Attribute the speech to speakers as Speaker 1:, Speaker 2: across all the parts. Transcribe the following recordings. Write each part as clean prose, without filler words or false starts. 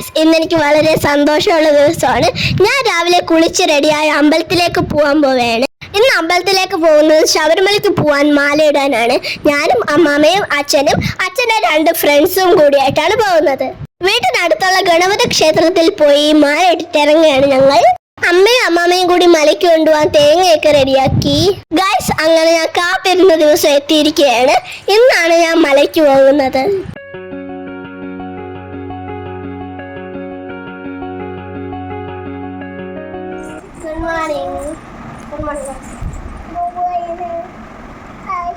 Speaker 1: Guys, ഇന്നെനിക്ക് വളരെ സന്തോഷമുള്ള ദിവസമാണ്. ഞാൻ രാവിലെ കുളിച്ച് റെഡിയായി അമ്പലത്തിലേക്ക് പോകാൻ പോവുകയാണ്. ഇന്ന് അമ്പലത്തിലേക്ക് പോകുന്നത് ശബരിമലയ്ക്ക് പോകാൻ മാലയിടാനാണ്. ഞാനും അമ്മാമ്മയും അച്ഛൻ്റെ 2 ഫ്രണ്ട്സും കൂടിയായിട്ടാണ് പോകുന്നത്. വീട്ടിനടുത്തുള്ള ഗണപതി ക്ഷേത്രത്തിൽ പോയി മാല ഇട്ടിറങ്ങുകയാണ് ഞങ്ങൾ. അമ്മയും അമ്മാമ്മയും കൂടി മലയ്ക്ക് കൊണ്ടുപോകാൻ തേങ്ങയൊക്കെ റെഡിയാക്കി. ഗൈസ്, അങ്ങനെ ഞാൻ കാത്തിരുന്ന ദിവസം എത്തിയിരിക്കുകയാണ്. ഇന്നാണ് ഞാൻ മലയ്ക്ക് പോകുന്നത്. Good morning. Good morning. Good morning. Hi.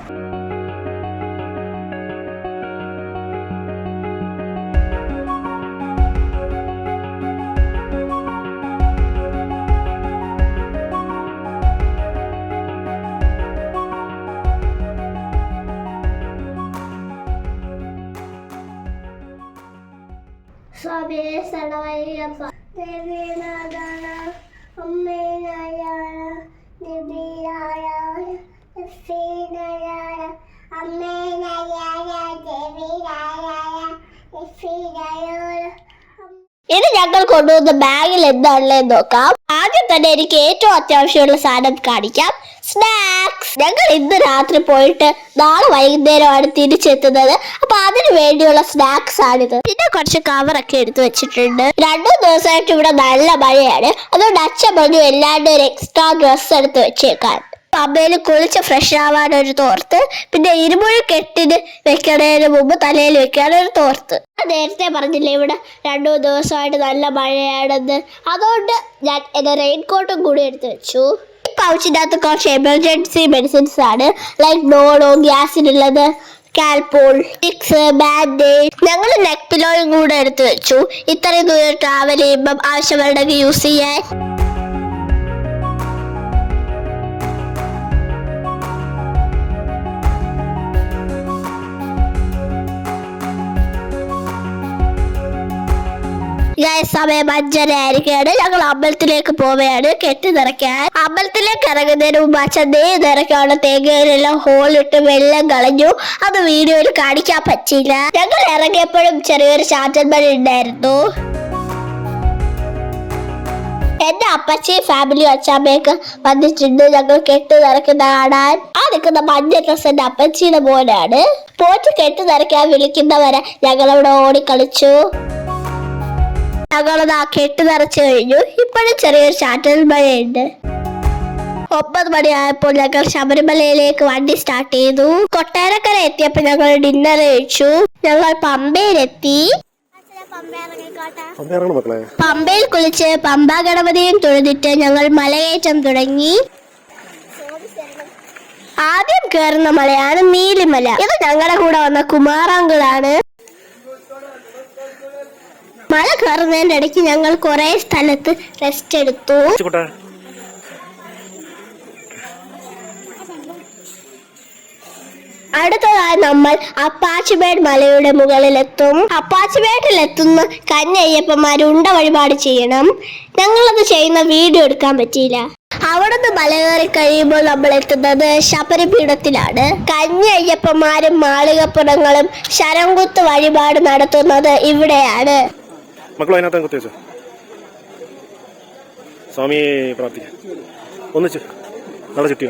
Speaker 1: Sabi sa nawaya pa. Devi Nadana. ഇത് ഞങ്ങൾ കൊണ്ടുവന്ന ബാഗിൽ എന്താണുള്ളത് നോക്കാം. ആദ്യം തന്നെ എനിക്ക് ഏറ്റവും അത്യാവശ്യമുള്ള സാധനം കാണിക്കാം. സ്നാക്സ്. ഞങ്ങൾ ഇന്ന് രാത്രി പോയിട്ട് നാളെ വൈകുന്നേരമാണ് തിരിച്ചെത്തുന്നത്. അപ്പൊ അതിനു വേണ്ടിയുള്ള സ്നാക്സ് ആണിത്. പിന്നെ കുറച്ച് കവറൊക്കെ എടുത്തു വെച്ചിട്ടുണ്ട്. 2 ദിവസമായിട്ട് ഇവിടെ നല്ല മഴയാണ്. അതുകൊണ്ട് അച്ഛൻ പറഞ്ഞു എല്ലാവരുടെ ഒരു എക്സ്ട്രാ ഡ്രസ്സ് എടുത്ത് വെച്ചേക്കാൻ. അമ്മയിൽ കുളിച്ച് ഫ്രഷ് ആവാൻ ഒരു തോർത്ത്, പിന്നെ ഇരുമുഴി കെട്ടിന് വെക്കണതിന് മുമ്പ് തലയിൽ വെക്കാൻ ഒരു തോർത്ത്. നേരത്തെ പറഞ്ഞില്ലേ ഇവിടെ 2 ദിവസമായിട്ട് നല്ല മഴയാണെന്ന്. അതുകൊണ്ട് ഞാൻ എൻ്റെ റെയിൻകോട്ടും കൂടി എടുത്ത് വെച്ചു. ഈ പൗച്ചിനകത്ത് കുറച്ച് എമർജൻസി മെഡിസിൻസ് ആണ്. ലൈക്ക് ഡോളോ, ഗ്യാസിനുള്ളത്, കാൽപോൾ, ടിക്സ്, ബാൻഡേജ്. ഞങ്ങൾ നെക്ക് പിലോയും കൂടെ എടുത്ത് വെച്ചു. ഇത്രയും ദൂരം ട്രാവൽ ചെയ്യുമ്പം ആവശ്യമുണ്ടെങ്കിൽ യൂസ് ചെയ്യാൻ. സമയം 5:30 ആയിരിക്കുകയാണ്. ഞങ്ങൾ അമ്പലത്തിലേക്ക് പോവുകയാണ് കെട്ടി നിറയ്ക്കാൻ. അമ്പലത്തിലേക്ക് ഇറങ്ങുന്നതിന് മുമ്പ് അച്ഛൻ നിറയ്ക്കാനുള്ള തേങ്ങയിലെല്ലാം ഹോളിട്ട് വെള്ളം കളഞ്ഞു. അത് വീഡിയോയിൽ കാണിക്കാൻ പറ്റിയില്ല. ഞങ്ങൾ ഇറങ്ങിയപ്പോഴും ചെറിയൊരു ചാറ്റൽ മഴ ഉണ്ടായിരുന്നു. എന്റെ അപ്പച്ചയും ഫാമിലിയും അച്ഛാമ്മയൊക്കെ വന്നിട്ടുണ്ട് ഞങ്ങൾ കെട്ടി നിറയ്ക്കുന്ന കാണാൻ. ആ നിൽക്കുന്ന മഞ്ഞ ഡ്രസ് എന്റെ അപ്പച്ചിയുടെ മോനാണ്. പോയിട്ട് കെട്ടി നിറയ്ക്കാൻ വിളിക്കുന്നവരെ ഞങ്ങളവിടെ ഓടിക്കളിച്ചു. ഞങ്ങളത് ആ കെട്ട് നിറച്ചു കഴിഞ്ഞു. ഇപ്പോഴും ചെറിയൊരു ചാറ്റൽ മഴയുണ്ട്. 9 മണിയായപ്പോൾ ഞങ്ങൾ ശബരിമലയിലേക്ക് വണ്ടി സ്റ്റാർട്ട് ചെയ്തു. കൊട്ടാരക്കര എത്തിയപ്പോൾ ഞങ്ങൾ ഡിന്നർ കഴിച്ചു. ഞങ്ങൾ പമ്പയിലെത്തി. പമ്പയിൽ കുളിച്ച് പമ്പാ ഗണപതിയും തൊഴുതിട്ട് ഞങ്ങൾ മലകയറ്റം തുടങ്ങി. ആദ്യം കയറുന്ന മലയാണ് നീലിമല. ഇത് ഞങ്ങളുടെ കൂടെ വന്ന കുമാറാങ്കളാണ്. മല കയറുന്നതിന്റെ ഇടയ്ക്ക് ഞങ്ങൾ കുറെ സ്ഥലത്ത് റെസ്റ്റ് എടുത്തു. അടുത്തതായി നമ്മൾ അപ്പാച്ചിമേട് മലയുടെ മുകളിലെത്തും. അപ്പാച്ചിമേട്ടിലെത്തുന്ന കന്യയ്യപ്പന്മാർ ഉണ്ട വഴിപാട് ചെയ്യണം. ഞങ്ങളത് ചെയ്യുന്ന വീഡിയോ എടുക്കാൻ പറ്റിയില്ല. അവിടുന്ന് മല കയറി കഴിയുമ്പോൾ നമ്മൾ എത്തുന്നത് ശബരിപീഠത്തിലാണ്. കന്യയ്യപ്പന്മാരും മാളികപ്പുറങ്ങളും ശരംകുത്ത് വഴിപാട് നടത്തുന്നത് ഇവിടെയാണ്.
Speaker 2: മക്കളും അതിനകത്ത് കുത്തിവെച്ചോ. സ്വാമിയെ പ്രാർത്ഥിക്കാം. ഒന്നിച്ച് നല്ല ചുറ്റി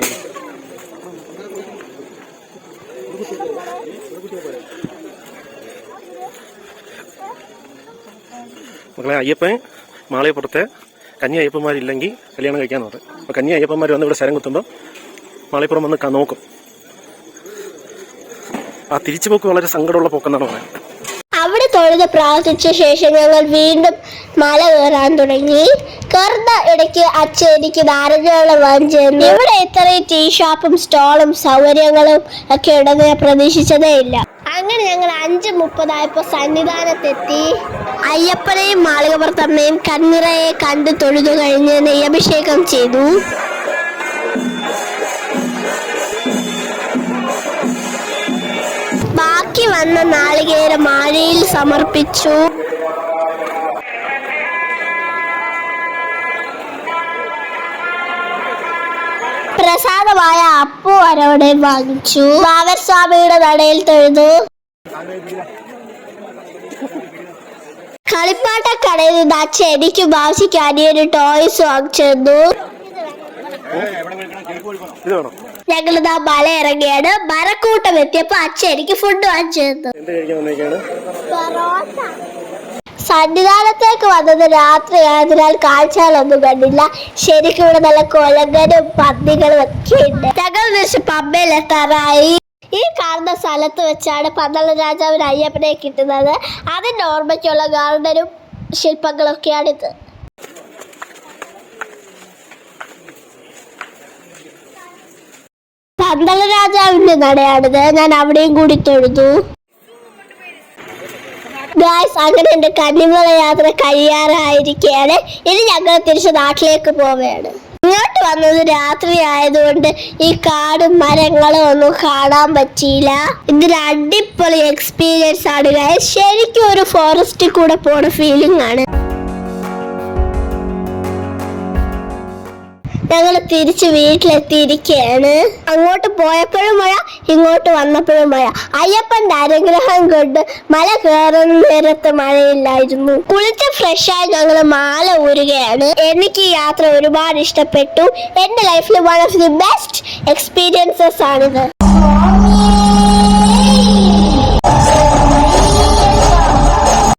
Speaker 2: മക്കളെ, അയ്യപ്പൻ മാളികപ്പുറത്തെ കന്യ അയ്യപ്പന്മാരില്ലെങ്കിൽ കല്യാണം കഴിക്കാൻ നോക്കും. അപ്പോൾ കന്യ അയ്യപ്പന്മാർ വന്ന് ഇവിടെ ശരം കുത്തുമ്പോൾ മാളികപ്പുറം വന്ന് നോക്കും. ആ തിരിച്ചുപോക്ക് വളരെ സങ്കടമുള്ള പോക്കെന്നാണ് പറയുന്നത്.
Speaker 1: അവിടെ തൊഴുത് പ്രാർത്ഥിച്ച ശേഷം ഞങ്ങൾ വീണ്ടും മല കയറാൻ തുടങ്ങി. കയറുന്ന ഇടയ്ക്ക് അച്ഛൻ എനിക്ക് നാരങ്ങവെള്ളം വാങ്ങിച്ചു. ഇവിടെ ഇത്രയും ടീ ഷോപ്പും സ്റ്റോളും സൗകര്യങ്ങളും ഒക്കെ ഉണ്ടെന്ന് ഞാൻ പ്രതീക്ഷിച്ചതേ ഇല്ല. അങ്ങനെ ഞങ്ങൾ 5:30 സന്നിധാനത്തെത്തി. അയ്യപ്പനെയും മാളികപ്പുറത്തമ്മയും കണ്ണിറയെ കണ്ട് തൊഴുതു കഴിഞ്ഞ് നെയ്യഭിഷേകം ചെയ്തു. ബാക്കി വന്ന നാളികേരം മാഴയിൽ സമർപ്പിച്ചു. പ്രസാദമായ അപ്പു അരവണ വാങ്ങിച്ചു. ബാബസ്വാമിയുടെ നടയിൽ തൊഴുതു. കളിപ്പാട്ടക്കടയിൽ നിന്ന് അച്ഛൻ എനിക്കും ബാസിക്കും അനിയൊരു ടോയ്സ് വാങ്ങിച്ചു.
Speaker 2: ഇത് വേണം.
Speaker 1: ഞങ്ങളിതാ മല ഇറങ്ങിയാണ്. മരക്കൂട്ടം എത്തിയപ്പോ അച്ഛൻ എനിക്ക് ഫുഡ് വാങ്ങിച്ചു തന്നു.
Speaker 2: എന്ത് കഴിക്കാൻ വന്നേക്കാണ്?
Speaker 1: സന്നിധാനത്തേക്ക് വന്നത് രാത്രി ആയതിനാൽ കാഴ്ചകളൊന്നും കണ്ടില്ല. ശരിക്കും ഇവിടെ നല്ല കൊലങ്ങനും പന്നികളും ഒക്കെ ഉണ്ട്. ഞങ്ങൾ വെച്ച് പമ്പയിലെത്താറായി. ഈ കാണുന്ന സ്ഥലത്ത് വെച്ചാണ് പന്തളം രാജാവിന് അയ്യപ്പനെ കിട്ടുന്നത്. അതിന്റെ ഓർമ്മയ്ക്കുള്ള ഗാർഡനും ശില്പങ്ങളൊക്കെയാണിത്. പന്തളം രാജാവിന്റെ നടയാണിത്. ഞാൻ അവിടെയും കൂടി തൊഴുതു. ഗായ്സ്, അങ്ങനെ എന്റെ കന്നിമല യാത്ര കഴിയാറായിരിക്കുകയാണ്. ഇനി ഞങ്ങൾ തിരിച്ച് നാട്ടിലേക്ക് പോവുകയാണ്. ഇങ്ങോട്ട് വന്നത് രാത്രി ആയതുകൊണ്ട് ഈ കാടും മരങ്ങളും ഒന്നും കാണാൻ പറ്റിയില്ല. ഇതൊരു അടിപൊളി എക്സ്പീരിയൻസ് ആണ് ഗായ്സ്. ശരിക്കും ഒരു ഫോറസ്റ്റിൽ കൂടെ പോണ ഫീലിംഗ് ആണ്. ഞങ്ങൾ തിരിച്ച് വീട്ടിലെത്തിയിരിക്കുകയാണ്. അങ്ങോട്ട് പോയപ്പോഴും മഴ, ഇങ്ങോട്ട് വന്നപ്പോഴും മഴ. അയ്യപ്പന്റെ അനുഗ്രഹം കൊണ്ട് മല കയറുന്ന നേരത്ത് മഴയില്ലായിരുന്നു. കുളിച്ച് ഫ്രഷായി ഞങ്ങൾ മാല ഊരുകയാണ്. എനിക്ക് ഈ യാത്ര ഒരുപാട് ഇഷ്ടപ്പെട്ടു. എന്റെ ലൈഫിൽ one of the best experiences ആണിത്.